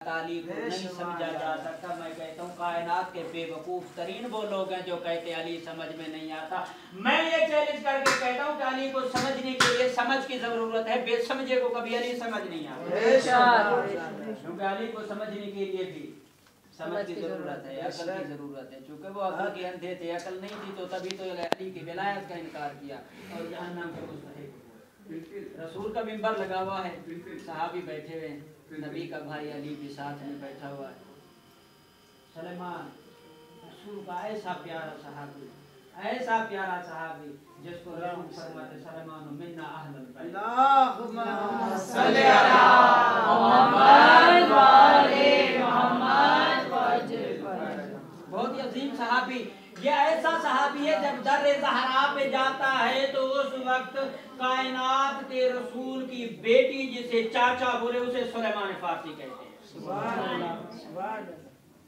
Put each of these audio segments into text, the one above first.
तालीम को नहीं समझा जा सकता। मैं कहता हूँ कायनात के बेवकूफ तरीन वो लोग हैं जो कहते अली समझ में नहीं आता। मैं ये चैलेंज करके कहता हूँ कि अली को समझने के लिए समझ की जरूरत है, बेसमझे को कभी अली समझ नहीं आता। क्योंकि अली को समझने के लिए भी समझ की जरूरत है, अकल की जरूरत है। चूंकि वो अकल के अंधे थे, अकल नहीं थी तो तभी तो अली की विलायत का इनकार किया और जहन्नम के मुस्तहिक हुए। रसूल का मिंबर लगा हुआ है, सहाबी बैठे हुए हैं, नबी का भाई अली भी साथ में बैठा हुआ है। सलेमान रसूल का ऐसा प्यारा सहाबी, ऐसा प्यारा सहाबी जिसको रसूल फरमाते सलेमान मिन्ना अहलुल बैत। अल्लाहुम्मा सल्ली अला मुहम्मद व आले मुहम्मद वजल। बहुत ही अजीम सहाबी। ये ऐसा सहाबी है जब दर्रे ज़हरा पे जाता है तो उस वक्त कायनात के रसूल की बेटी जिसे चाचा बोले उसे सुलेमान फारसी कहते हैं। सुभान अल्लाह।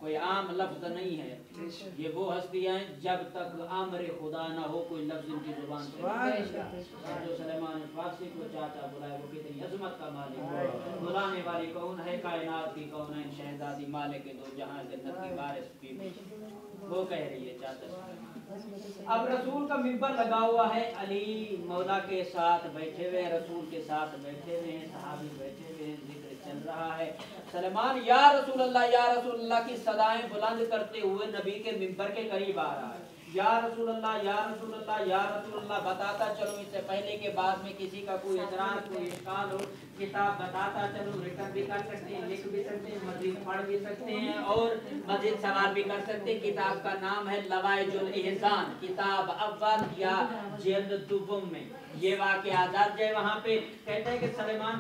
कोई आम लफ्ज नहीं है, ये वो हस्तियां हैं जब तक आमरे खुदा ना हो कोई लफ्ज इनकी जुबान से। जो सुलेमान फारसी को चाचा बुलाए वो कितनी अजमत का मालिक है। बुलाने वाली कौन है? कायनात की कौन है? शहजादी मालिक दो जहां जन्नत की वारिस बीवी, वो कह रही है चाचा। अब रसूल का मिंबर लगा हुआ है, अली मौला के साथ बैठे हुए हैं, रसूल के साथ बैठे हुए हैं, सहाबी बैठे हुए हैं, जिक्र चल रहा है। सलमान या रसूल अल्लाह की सदाएं बुलंद करते हुए नबी के मिंबर के करीब आ रहा है। या रसूल अल्लाह, या रसूल अल्लाह, या रसूल अल्लाह बताता चलो। इससे पहले के बाद में किसी का कोई इतराज कोई इश्काल हो, किताब बताता चलो। रिटर्न भी कर सकते हैं, लिख भी सकते हैं, मजीद पढ़ भी सकते हैं और मजीद सवाल भी कर सकते हैं। किताब का नाम है लवाइजुल इहसान, किताब अव्वल या जिल्द दुव्वम में ये वाक़या दर्ज है। वहाँ पे कहते हैं कि सलेमान